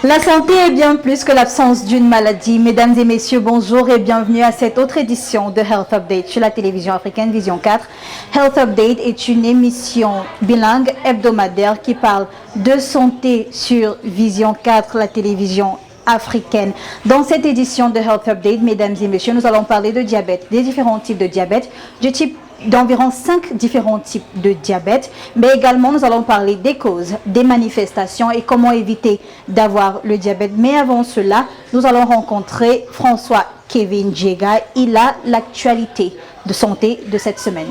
La santé est bien plus que l'absence d'une maladie. Mesdames et messieurs, bonjour et bienvenue à cette autre édition de Health Update sur la télévision africaine Vision 4. Health Update est une émission bilingue hebdomadaire qui parle de santé sur Vision 4, la télévision africaine. Dans cette édition de Health Update, mesdames et messieurs, nous allons parler de diabète, des différents types de diabète, d'environ 5 différents types de diabète, mais également nous allons parler des causes, des manifestations et comment éviter d'avoir le diabète. Mais avant cela, nous allons rencontrer François Kevin Djega. Il a l'actualité de santé de cette semaine.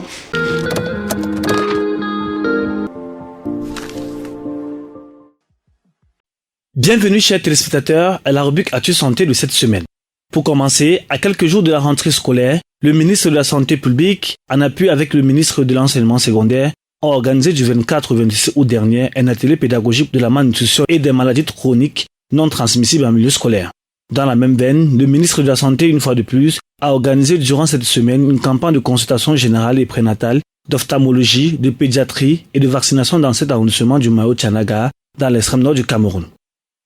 Bienvenue chers téléspectateurs à la rubrique Actu Santé de cette semaine. Pour commencer, à quelques jours de la rentrée scolaire, le ministre de la Santé publique, en appui avec le ministre de l'Enseignement secondaire, a organisé du 24 au 26 août dernier un atelier pédagogique de la malnutrition et des maladies chroniques non transmissibles en milieu scolaire. Dans la même veine, le ministre de la Santé, une fois de plus, a organisé durant cette semaine une campagne de consultation générale et prénatale, d'ophtalmologie, de pédiatrie et de vaccination dans cet arrondissement du Mayo-Tianaga, dans l'extrême nord du Cameroun.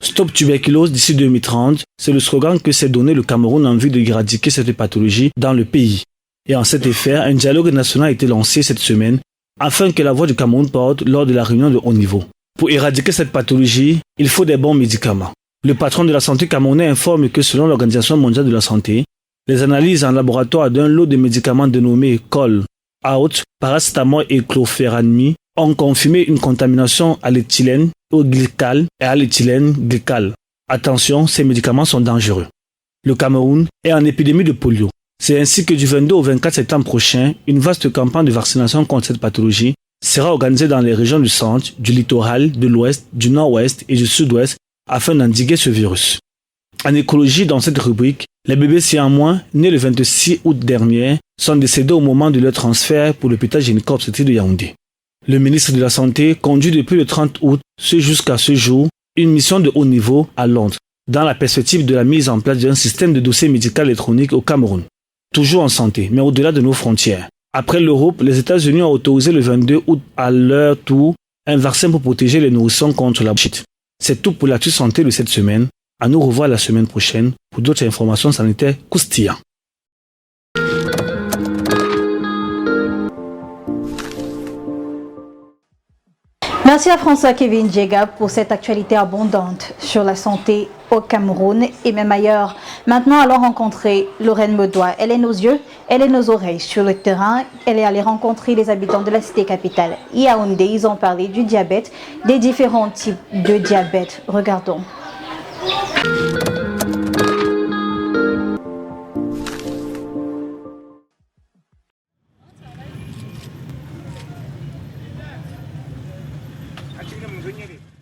Stop tuberculose d'ici 2030, c'est le slogan que s'est donné le Cameroun en vue d'éradiquer cette pathologie dans le pays. Et en cet effet, un dialogue national a été lancé cette semaine afin que la voix du Cameroun porte lors de la réunion de haut niveau. Pour éradiquer cette pathologie, il faut des bons médicaments. Le patron de la santé camerounais informe que selon l'Organisation mondiale de la santé, les analyses en laboratoire d'un lot de médicaments dénommés Col, Out, paracétamol et chlorphéramine ont confirmé une contamination à l'éthylène au glycal et à l'éthylène glycal. Attention, ces médicaments sont dangereux. Le Cameroun est en épidémie de polio. C'est ainsi que du 22 au 24 septembre prochain, une vaste campagne de vaccination contre cette pathologie sera organisée dans les régions du centre, du littoral, de l'ouest, du nord-ouest et du sud-ouest afin d'endiguer ce virus. En écologie, dans cette rubrique, les bébés siamois nés le 26 août dernier sont décédés au moment de leur transfert pour l'hôpital gynéco-obstétrique de Yaoundé. Le ministre de la Santé conduit depuis le 30 août jusqu'à ce jour une mission de haut niveau à Londres, dans la perspective de la mise en place d'un système de dossier médical électronique au Cameroun. Toujours en santé, mais au-delà de nos frontières. Après l'Europe, les États-Unis ont autorisé le 22 août à leur tour un vaccin pour protéger les nourrissons contre la bronchite. C'est tout pour l'actu santé de cette semaine. À nous revoir la semaine prochaine pour d'autres informations sanitaires croustillantes. Merci à François Kevin Djega pour cette actualité abondante sur la santé au Cameroun et même ailleurs. Maintenant, allons rencontrer Lorraine Medois. Elle est nos yeux, elle est nos oreilles sur le terrain. Elle est allée rencontrer les habitants de la cité capitale Yaoundé. Ils ont parlé du diabète, des différents types de diabète. Regardons.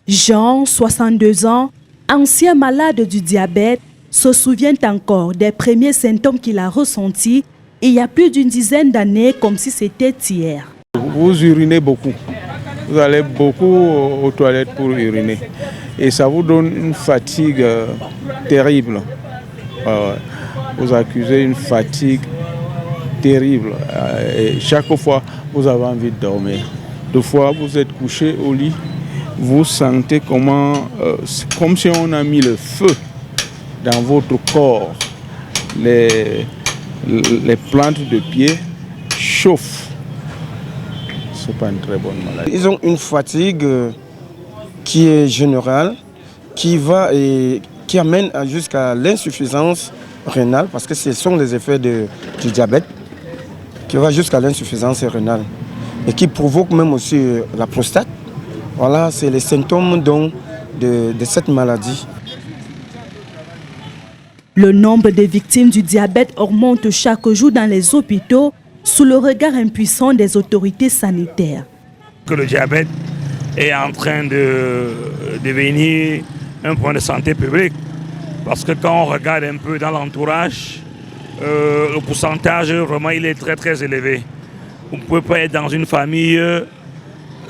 Jean, 62 ans, ancien malade du diabète, se souvient encore des premiers symptômes qu'il a ressentis il y a plus d'une dizaine d'années, comme si c'était hier. Vous urinez beaucoup. Vous allez beaucoup aux toilettes pour uriner. Et ça vous donne une fatigue terrible. Vous accusez une fatigue terrible. Et chaque fois, vous avez envie de dormir. Deux fois, vous êtes couché au lit. Vous sentez comme si on a mis le feu dans votre corps. Les plantes de pied chauffent. Ce n'est pas une très bonne maladie. Ils ont une fatigue qui est générale, qui amène jusqu'à l'insuffisance rénale, parce que ce sont les effets du diabète, qui va jusqu'à l'insuffisance rénale et qui provoque même aussi la prostate. Voilà, c'est les symptômes de cette maladie. Le nombre de victimes du diabète augmente chaque jour dans les hôpitaux sous le regard impuissant des autorités sanitaires. Que le diabète est en train de devenir un point de santé publique. Parce que quand on regarde un peu dans l'entourage, le pourcentage, vraiment, il est très très élevé. Vous ne pouvez pas être dans une famille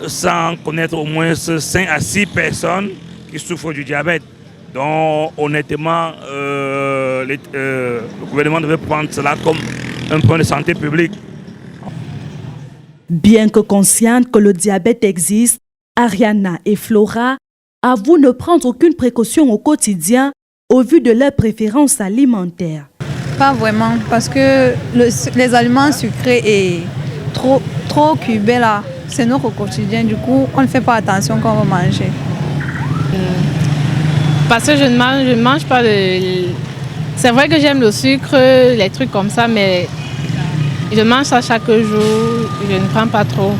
sans connaître au moins 5 à 6 personnes qui souffrent du diabète. Donc honnêtement, le gouvernement devait prendre cela comme un point de santé publique. Bien que consciente que le diabète existe, Ariana et Flora avouent ne prendre aucune précaution au quotidien au vu de leurs préférences alimentaires. Pas vraiment, parce que les aliments sucrés et trop cubés là, c'est notre quotidien. Du coup, on ne fait pas attention quand on va manger. Parce que je ne mange pas de... C'est vrai que j'aime le sucre, les trucs comme ça, mais je mange ça chaque jour, je ne prends pas trop.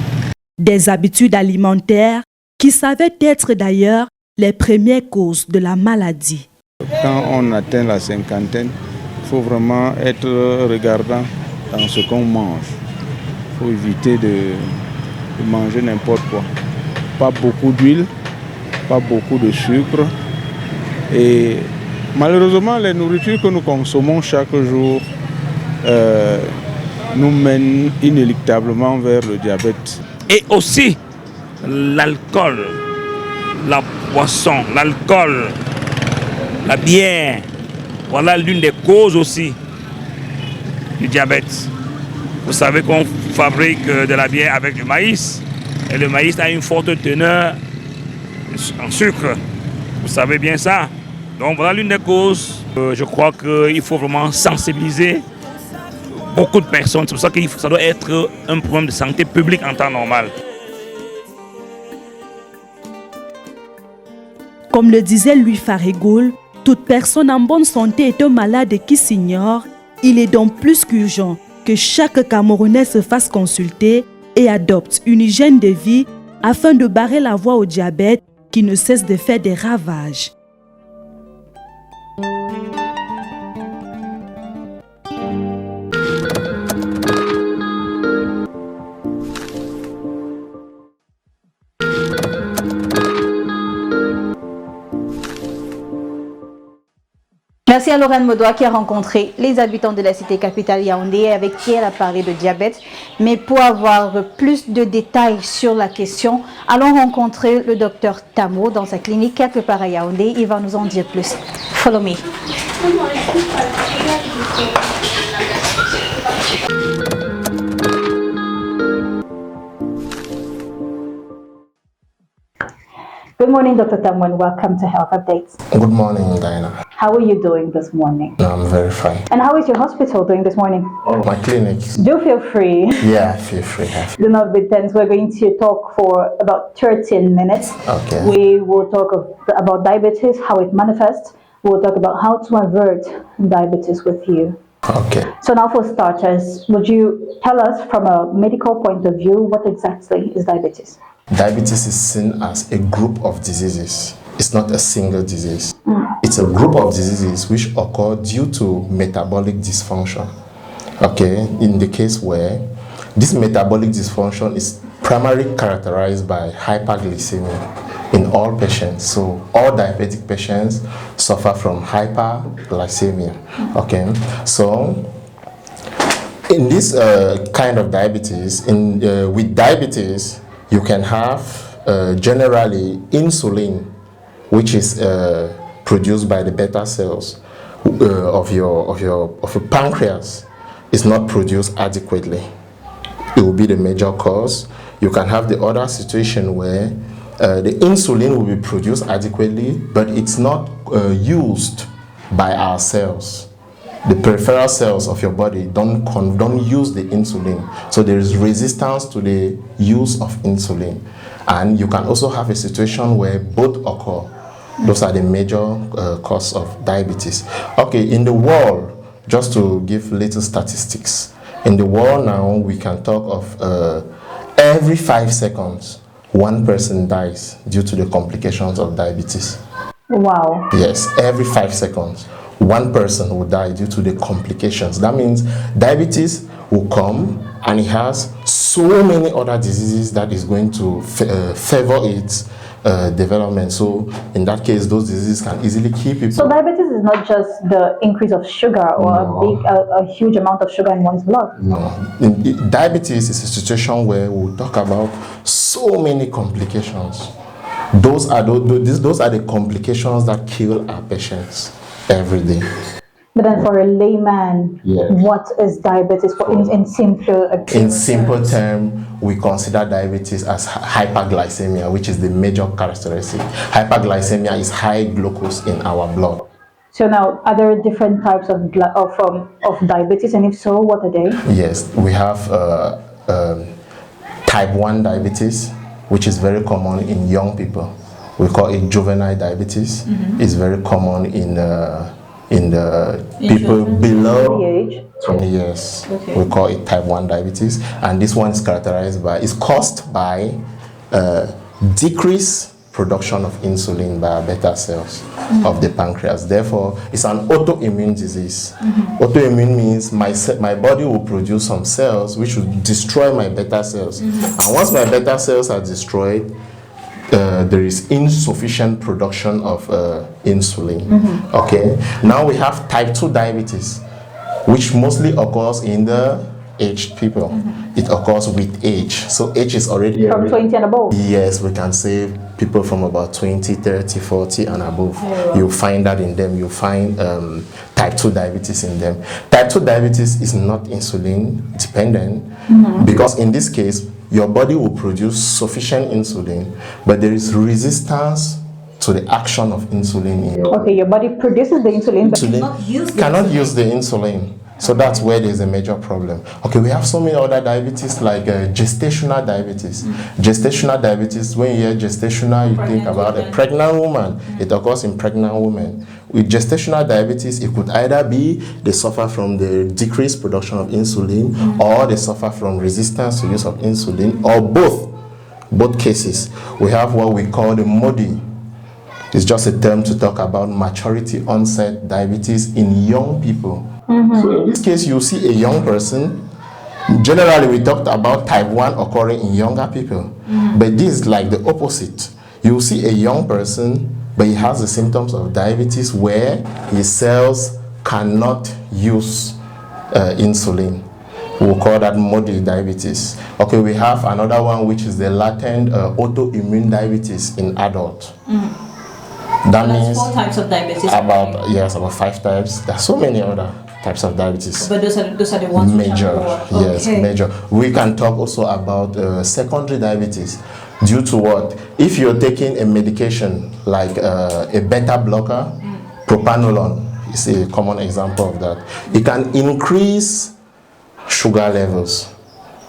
Des habitudes alimentaires qui savaient être d'ailleurs les premières causes de la maladie. Quand on atteint la cinquantaine, il faut vraiment être regardant dans ce qu'on mange. Il faut éviter de manger n'importe quoi. Pas beaucoup d'huile, pas beaucoup de sucre. Et malheureusement, les nourritures que nous consommons chaque jour nous mènent inéluctablement vers le diabète. Et aussi l'alcool, la boisson, l'alcool, la bière. Voilà l'une des causes aussi du diabète. Vous savez qu'on fabrique de la bière avec du maïs. Et le maïs a une forte teneur en sucre. Vous savez bien ça. Donc voilà l'une des causes. Je crois qu'il faut vraiment sensibiliser beaucoup de personnes. C'est pour ça que ça doit être un problème de santé publique en temps normal. Comme le disait Louis Farigoul, toute personne en bonne santé est un malade qui s'ignore. Il est donc plus qu'urgent que chaque Camerounais se fasse consulter et adopte une hygiène de vie afin de barrer la voie au diabète qui ne cesse de faire des ravages. Merci à Lorraine Modois qui a rencontré les habitants de la cité capitale Yaoundé et avec qui elle a parlé de diabète. Mais pour avoir plus de détails sur la question, allons rencontrer le docteur Tamo dans sa clinique quelque part à Yaoundé. Il va nous en dire plus. Follow me. Good morning, Dr. Tamo, and welcome to Health Updates. Good morning, Diana. How are you doing this morning? No, I'm very fine. And how is your hospital doing this morning? My clinic. Do feel free. Yeah, I feel free. Do not be tense. We're going to talk for about 13 minutes. Okay. We will talk about diabetes, how it manifests. We'll talk about how to avert diabetes with you. Okay. So now for starters, would you tell us from a medical point of view what exactly is diabetes? Diabetes is seen as a group of diseases. It's not a single disease. It's a group of diseases which occur due to metabolic dysfunction. Okay, in the case where this metabolic dysfunction is primarily characterized by hyperglycemia in all patients. So all diabetic patients suffer from hyperglycemia. Okay, so in this kind of diabetes, with diabetes, you can have generally insulin, which is produced by the beta cells of your pancreas, is not produced adequately. It will be the major cause. You can have the other situation where the insulin will be produced adequately, but it's not used by our cells. The peripheral cells of your body don't use the insulin, so there is resistance to the use of insulin. And you can also have a situation where both occur. Those are the major cause of diabetes. Okay, in the world, just to give little statistics, in the world now we can talk of every 5 seconds, one person dies due to the complications of diabetes. Wow. Yes, every 5 seconds, one person will die due to the complications. That means diabetes will come and it has so many other diseases that is going to favor its development. So in that case, those diseases can easily kill people. So diabetes is not just the increase of sugar or a huge amount of sugar in one's blood. No. Diabetes is a situation where we'll talk about so many complications. Those are the complications that kill our patients every day. But then for a layman, Yes. what is diabetes in simple term, we consider diabetes as hyperglycemia, which is the major characteristic. Hyperglycemia is high glucose in our blood. So now, are there different types of diabetes, and if so, what are they? Yes, we have type 1 diabetes, which is very common in young people. We call it juvenile diabetes. It's very common in the people below 20 years. Okay. We call it type 1 diabetes, and this one is caused by decreased production of insulin by beta cells of the pancreas. Therefore, it's an autoimmune disease. Autoimmune means my body will produce some cells which will destroy my beta cells. And once my beta cells are destroyed, there is insufficient production of insulin. Okay. Now we have type 2 diabetes, which mostly occurs in the aged people. It occurs with age. So age is already from 20 and above. Yes, we can say people from about 20, 30, 40 and above. You'll find that in them. You'll find type 2 diabetes in them. Type 2 diabetes is not insulin dependent because in this case, your body will produce sufficient insulin, but there is resistance to the action of insulin. Okay, your body produces the insulin, but cannot use the insulin. So that's where there's a major problem. Okay, we have so many other diabetes like gestational diabetes. Gestational diabetes, when you hear gestational, you think about a pregnant woman. It occurs in pregnant women. With gestational diabetes, it could either be they suffer from the decreased production of insulin or they suffer from resistance to use of insulin, or both cases. We have what we call the MODI. It's just a term to talk about maturity onset diabetes in young people. So in this case, you see a young person. Generally, we talked about type 1 occurring in younger people, but this is like the opposite. You see a young person, but he has the symptoms of diabetes where his cells cannot use insulin. We'll call that MODI diabetes. Okay, we have another one, which is the latent autoimmune diabetes in adults. That means 4 types of diabetes. About 5 types. There are so many other types of diabetes. But those are the ones major. Yes, okay. Major. We can talk also about secondary diabetes. Due to what? If you're taking a medication like a beta blocker, propanolol is a common example of that. It can increase sugar levels.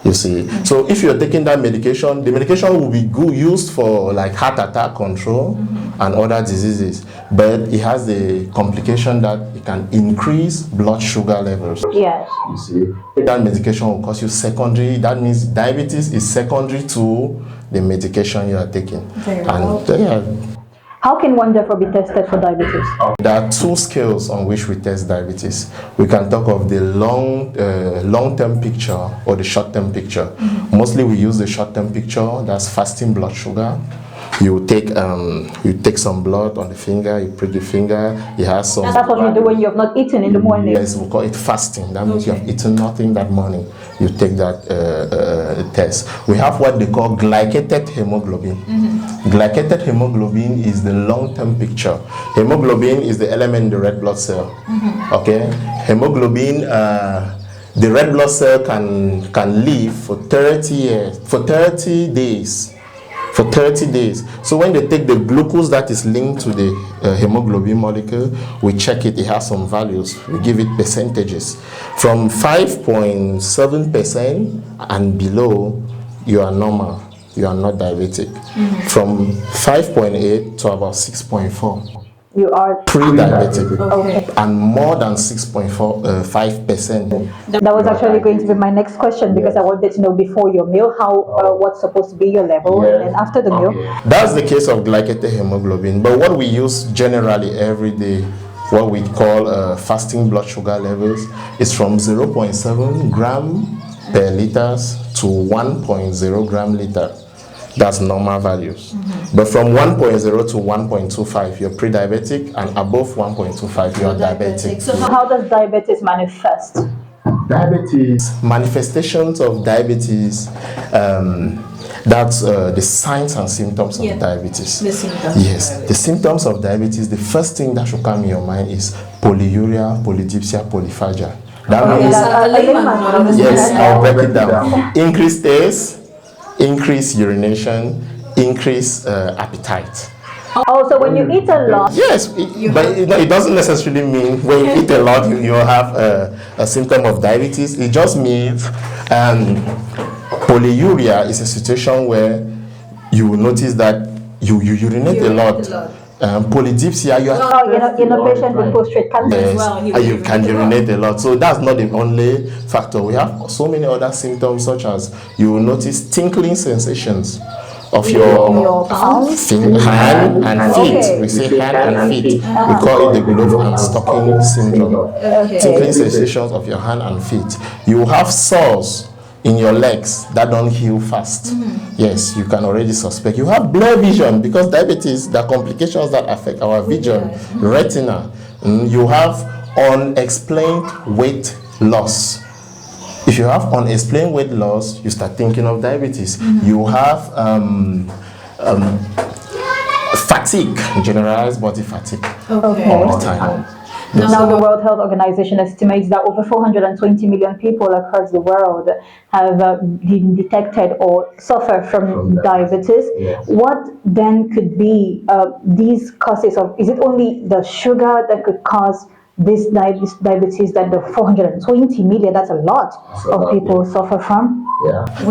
You see, so if you're taking that medication, the medication will be used for like heart attack control and other diseases, but it has the complication that it can increase blood sugar levels. Yes. You see, that medication will cause you secondary. That means diabetes is secondary to the medication you are taking. Very well. How can one therefore be tested for diabetes? There are 2 scales on which we test diabetes. We can talk of the long-term picture or the short-term picture. Mostly we use the short-term picture, that's fasting blood sugar. You take some blood on the finger, you prick the finger, it has some... That's what you do when you have not eaten in the morning? Yes, we call it fasting. That means you have eaten nothing that morning. You take that test. We have what they call glycated hemoglobin. Glycated hemoglobin is the long-term picture. Hemoglobin is the element in the red blood cell. Okay? Hemoglobin, the red blood cell can live for 30 days. For 30 days. So when they take the glucose that is linked to the hemoglobin molecule, we check it, it has some values. We give it percentages. From 5.7% and below, you are normal. You are not diabetic. From 5.8 to about 6.4. You are pre-diabetic. Okay. And more than 6.5%. That was actually going to be my next question, because I wanted to know before your meal what's supposed to be your level, and then after the meal. That's the case of glycated hemoglobin. But what we use generally every day, what we call fasting blood sugar levels, is from 0.7 gram per liters to 1.0 gram liter. That's normal values. But from 1.0 to 1.25, you're pre-diabetic, and above 1.25, you're diabetic. So how does diabetes manifest? Manifestations of diabetes, That's the signs and symptoms of diabetes. The symptoms. Yes, the symptoms of diabetes, the first thing that should come in your mind is polyuria, polydipsia, polyphagia. That means, yes, I'll break it down. Increased taste, increased urination, increased appetite. Also, when you eat a lot. Yes, but it doesn't necessarily mean when you eat a lot you have a symptom of diabetes. It just means polyuria is a situation where you will notice that you urinate a lot. Polydipsia, you're a patient with prostate cancer as well. You can urinate a lot. So that's not the only factor. We have so many other symptoms, such as you will notice tingling sensations of your palms, hand and feet. Okay. We say hand and feet. We call it the glove and stocking syndrome. Tingling sensations of your hand and feet. You have sores in your legs that don't heal fast. Yes, you can already suspect. You have blurred vision because diabetes, the complications that affect our vision, retina. You have unexplained weight loss. If you have unexplained weight loss, you start thinking of diabetes. You have fatigue, generalized body fatigue all the time. Now, the World Health Organization estimates that over 420 million people across the world have been detected or suffer from diabetes. What then could be these causes of? Is it only the sugar that could cause this diabetes that the 420 million, that's a lot of people suffer from?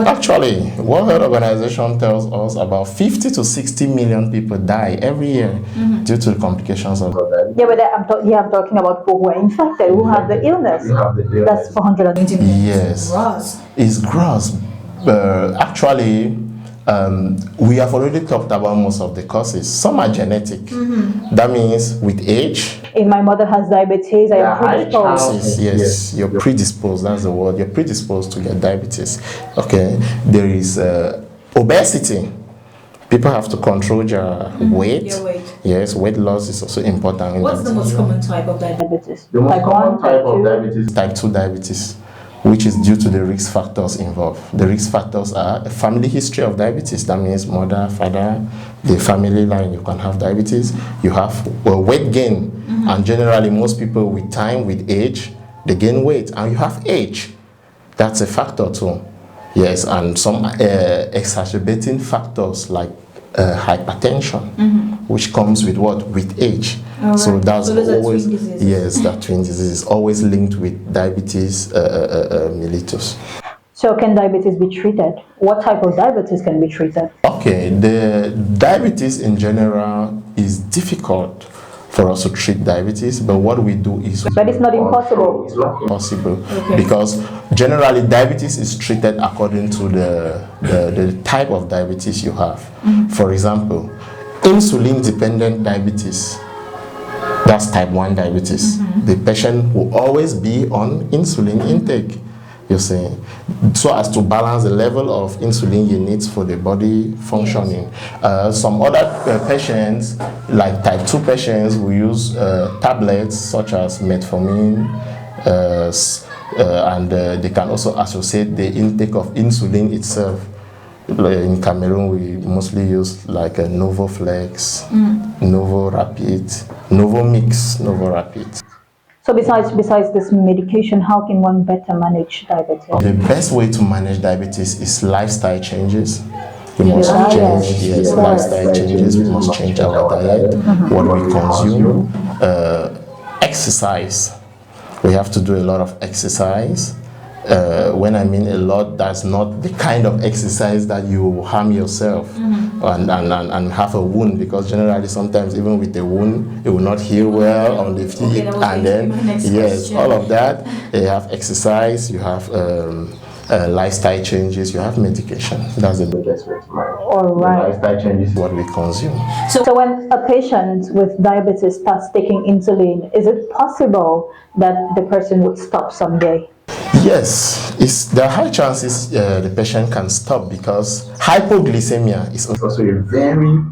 Actually, World Health Organization tells us about 50 to 60 million people die every year due to the complications of diabetes. Yeah, but I'm talking about people who are infected, who have the illness. That's 420 million. Yes, it's gross. Actually, we have already talked about most of the causes. Some are genetic. That means with age. If my mother has diabetes, I am predisposed. Yes, you're predisposed. That's the word. You're predisposed to get diabetes. Okay. There is obesity. People have to control their weight. Your weight. Yes, weight loss is also important. What's the most common type of diabetes? The most Type common 1, type type 2? of diabetes is type 2 diabetes, which is due to the risk factors involved. The risk factors are a family history of diabetes. That means mother, father, the family line, you can have diabetes. You have weight gain. And generally, most people with time, with age, they gain weight. And you have age. That's a factor too. Yes, and some exacerbating factors like hypertension, which comes with what? With age. So that's always, yes, that twin disease is always linked with diabetes mellitus. So can diabetes be treated? What type of diabetes can be treated? Okay, the diabetes in general is difficult for us to treat diabetes, but what we do is... But it's not impossible. It's not possible because generally diabetes is treated according to the type of diabetes you have. For example, insulin-dependent diabetes, that's type 1 diabetes. The patient will always be on insulin intake, you see, so as to balance the level of insulin you need for the body functioning. Some other patients, like type 2 patients, will use tablets such as metformin, and they can also associate the intake of insulin itself. In Cameroon, we mostly use like a Novoflex, Novorapid, Novomix, Novorapid. So besides this medication, how can one better manage diabetes? The best way to manage diabetes is lifestyle changes. We must change, lifestyle changes. We must change our diet, what we consume, exercise. We have to do a lot of exercise. When I mean a lot, that's not the kind of exercise that you harm yourself and have a wound, because generally sometimes even with a wound it will not heal well on the feet, and then all of that. You have exercise, you have lifestyle changes, you have medication. That's the biggest way to manage. All right. Lifestyle changes what we consume. So when a patient with diabetes starts taking insulin, is it possible that the person would stop someday? Yes, there are high chances the patient can stop, because hypoglycemia is also a very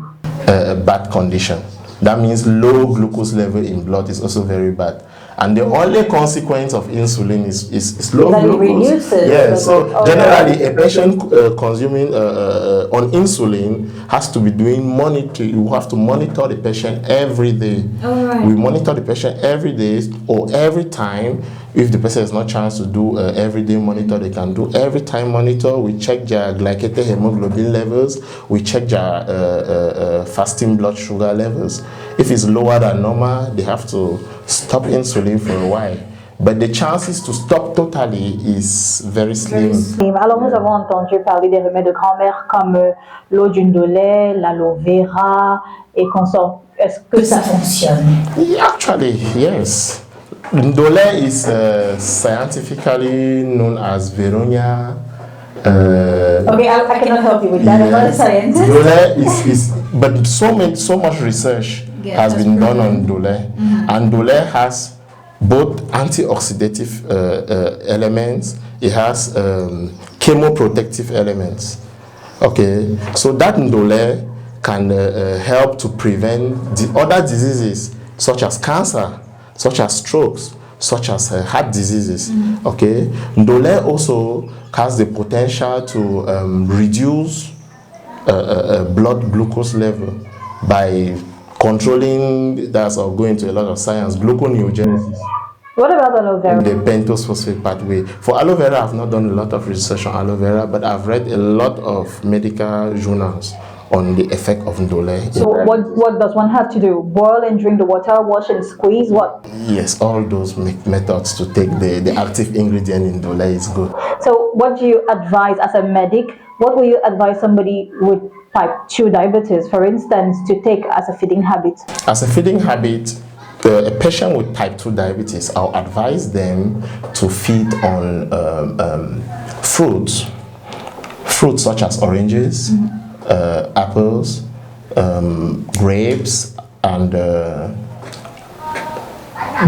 bad condition. That means low glucose level in blood is also very bad. And the only consequence of insulin is low That it glucose. reduces Yeah, the so glucose. generally a patient consuming on insulin has to be doing monitor. You have to monitor the patient every day. We monitor the patient every day or every time. If the person has no chance to do everyday monitor, they can do every time monitor. We check their glycated hemoglobin levels. We check their fasting blood sugar levels. If it's lower than normal, they have to stop insulin for a while. But the chances to stop totally is very slim. Alors, nous avons entendu parler des remèdes de grand-mère comme l'eau d'undolé, l'aloe vera et consorts. Est-ce que ça fonctionne? Yeah, actually, yes. Ndole is scientifically known as Veronia. Okay, I cannot help you with that. I'm not a scientist. Ndole is but so much research has been done on Ndole, and Ndole has both antioxidative elements. It has chemoprotective elements. Okay, so that Ndole can help to prevent the other diseases such as cancer, such as strokes, such as heart diseases. Okay, Ndole also has the potential to reduce blood glucose level by controlling, that's or going to a lot of science, gluconeogenesis. What about aloe vera? The pentose phosphate pathway. For aloe vera, I've not done a lot of research on aloe vera, but I've read a lot of medical journals on the effect of Ndole. So what does one have to do? Boil and drink the water, wash and squeeze? What? Yes, all those methods to take the active ingredient in Ndole is good. So what do you advise as a medic? What will you advise somebody with type 2 diabetes, for instance, to take as a feeding habit? As a feeding habit, a patient with type 2 diabetes, I'll advise them to feed on fruits such as oranges, apples, grapes, and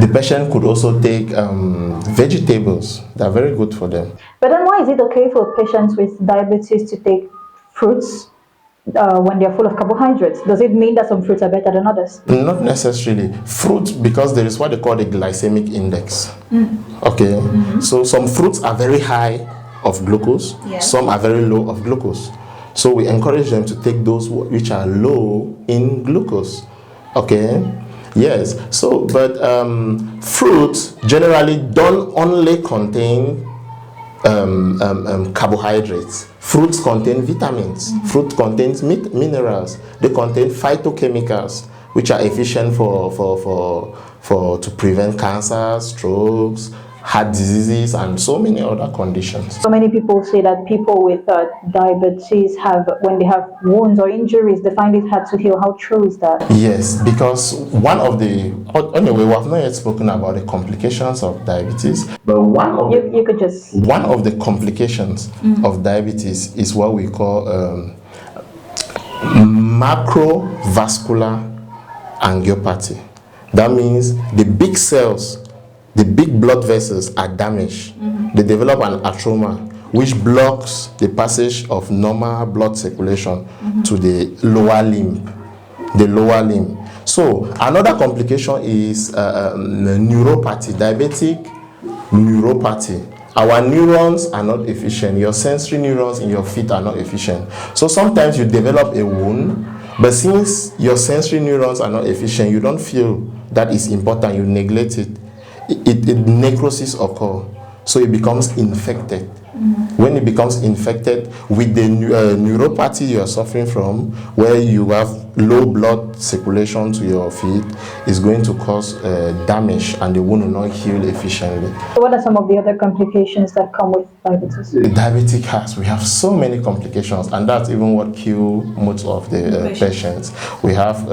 the patient could also take vegetables. They're very good for them. But then why is it okay for patients with diabetes to take fruits when they're full of carbohydrates? Does it mean that some fruits are better than others? Not necessarily. Fruit, because there is what they call the glycemic index. Okay, so some fruits are very high of glucose, some are very low of glucose. So we encourage them to take those which are low in glucose. Okay, yes. So, but fruits generally don't only contain carbohydrates. Fruits contain vitamins. Fruit contains minerals. They contain phytochemicals, which are efficient to prevent cancer, strokes, heart diseases, and so many other conditions. So many people say that people with diabetes when they have wounds or injuries, they find it hard to heal. How true is that? Yes, because anyway, we have not yet spoken about the complications of diabetes, but one of the complications of diabetes is what we call macrovascular angiopathy. That means the big cells, the big blood vessels are damaged. They develop an atroma which blocks the passage of normal blood circulation to the lower limb. So another complication is neuropathy, diabetic neuropathy. Our neurons are not efficient. Your sensory neurons in your feet are not efficient. So sometimes you develop a wound, but since your sensory neurons are not efficient, you don't feel that is important, you neglect it. Necrosis occur, so it becomes infected. When it becomes infected with the neuropathy you are suffering from, where you have low blood circulation to your feet, is going to cause damage, and the wound will not heal efficiently. So what are some of the other complications that come with diabetes? We have so many complications, and that's even what kills most of the patients. We have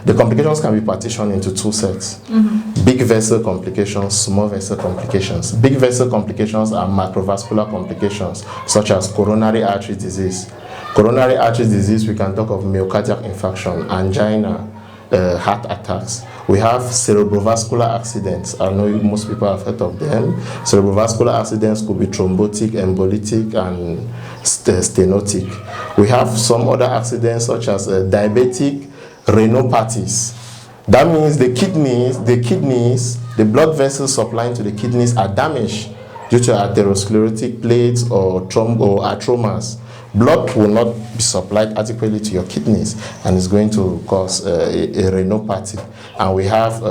the complications can be partitioned into two sets: big vessel complications, small vessel complications. Big vessel complications are macrovascular complications, such as coronary artery disease. Coronary artery disease, we can talk of myocardial infarction, angina, heart attacks. We have cerebrovascular accidents. I know most people have heard of them. Cerebrovascular accidents could be thrombotic, embolic, and stenotic. We have some other accidents such as diabetic retinopathies. That means the blood vessels supplying to the kidneys are damaged due to atherosclerotic plaques or traumas. Blood will not be supplied adequately to your kidneys, and it's going to cause a renopathy. And we have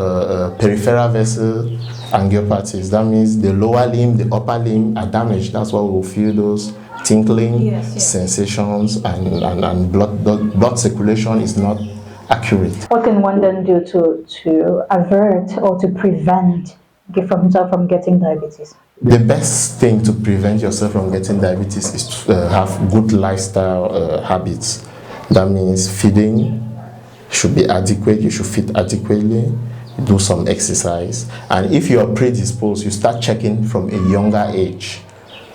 peripheral vessel angiopathies. That means the lower limb, the upper limb are damaged. That's why we'll feel those tingling sensations, and blood circulation is not accurate. What can one then do to avert or to prevent himself from getting diabetes? The best thing to prevent yourself from getting diabetes is to have good lifestyle habits. That means feeding should be adequate. You should feed adequately, do some exercise, and if you are predisposed, you start checking from a younger age.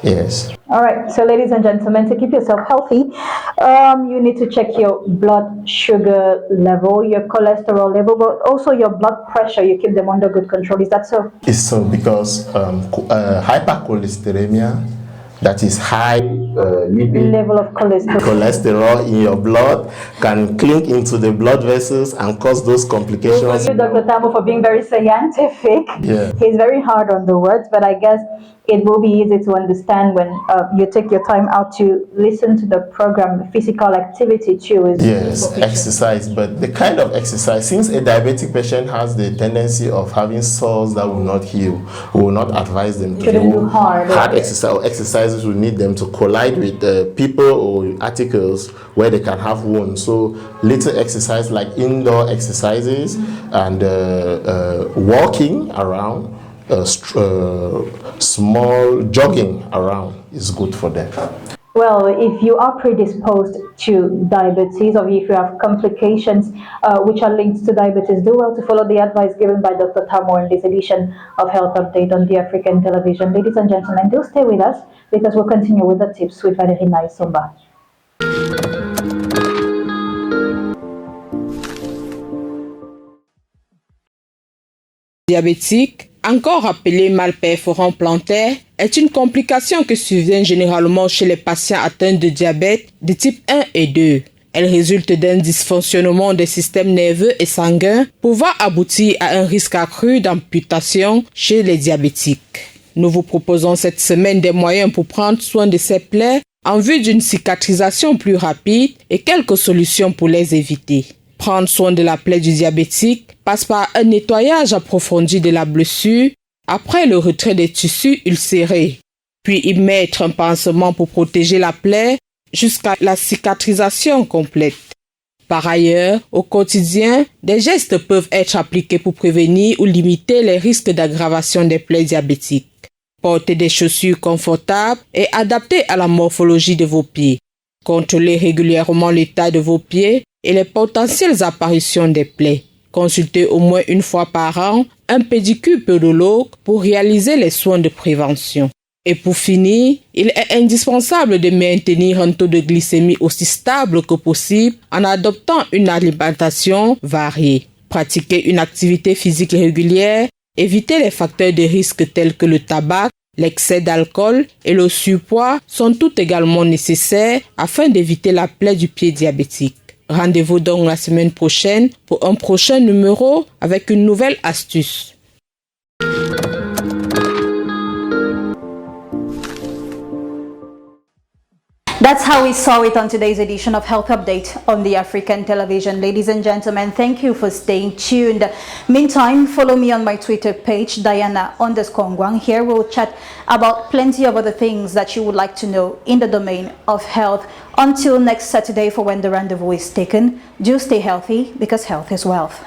Yes. All right. So, ladies and gentlemen, to keep yourself healthy, you need to check your blood sugar level, your cholesterol level, but also your blood pressure. You keep them under good control. Is that so? It's so because hypercholesterolemia, that is high level of cholesterol in your blood, can clink into the blood vessels and cause those complications. Thank you, Dr. Tamo, for being very scientific. Yeah. He's very hard on the words, but I guess it will be easy to understand when you take your time out to listen to the program. Physical activity too is exercise, but the kind of exercise, since a diabetic patient has the tendency of having sores that will not heal, we will not advise them to do hard exercise, or exercises will need them to collide with people or articles where they can have wounds. So little exercise like indoor exercises and walking around, small jogging around is good for them. Well, if you are predisposed to diabetes, or if you have complications which are linked to diabetes, do well to follow the advice given by Dr. Tamo in this edition of Health Update on the African television. Ladies and gentlemen, do stay with us because we'll continue with the tips with Valérie Naisomba. Diabétique, encore appelé mal perforant plantaire, est une complication qui survient généralement chez les patients atteints de diabète de type 1 et 2. Elle résulte d'un dysfonctionnement des systèmes nerveux et sanguins pouvant aboutir à un risque accru d'amputation chez les diabétiques. Nous vous proposons cette semaine des moyens pour prendre soin de ces plaies en vue d'une cicatrisation plus rapide et quelques solutions pour les éviter. Prendre soin de la plaie du diabétique passe par un nettoyage approfondi de la blessure après le retrait des tissus ulcérés, puis y mettre un pansement pour protéger la plaie jusqu'à la cicatrisation complète. Par ailleurs, au quotidien, des gestes peuvent être appliqués pour prévenir ou limiter les risques d'aggravation des plaies diabétiques. Portez des chaussures confortables et adaptées à la morphologie de vos pieds. Contrôlez régulièrement l'état de vos pieds et les potentielles apparitions des plaies. Consultez au moins une fois par an un pédicure podologue pour réaliser les soins de prévention. Et pour finir, il est indispensable de maintenir un taux de glycémie aussi stable que possible en adoptant une alimentation variée. Pratiquez une activité physique régulière, évitez les facteurs de risque tels que le tabac, l'excès d'alcool et le surpoids sont tout également nécessaires afin d'éviter la plaie du pied diabétique. Rendez-vous donc la semaine prochaine pour un prochain numéro avec une nouvelle astuce. That's how we saw it on today's edition of Health Update on the African television. Ladies and gentlemen, thank you for staying tuned. Meantime, follow me on my Twitter page, Diana_Ngwang. Here we'll chat about plenty of other things that you would like to know in the domain of health. Until next Saturday for when the rendezvous is taken, do stay healthy because health is wealth.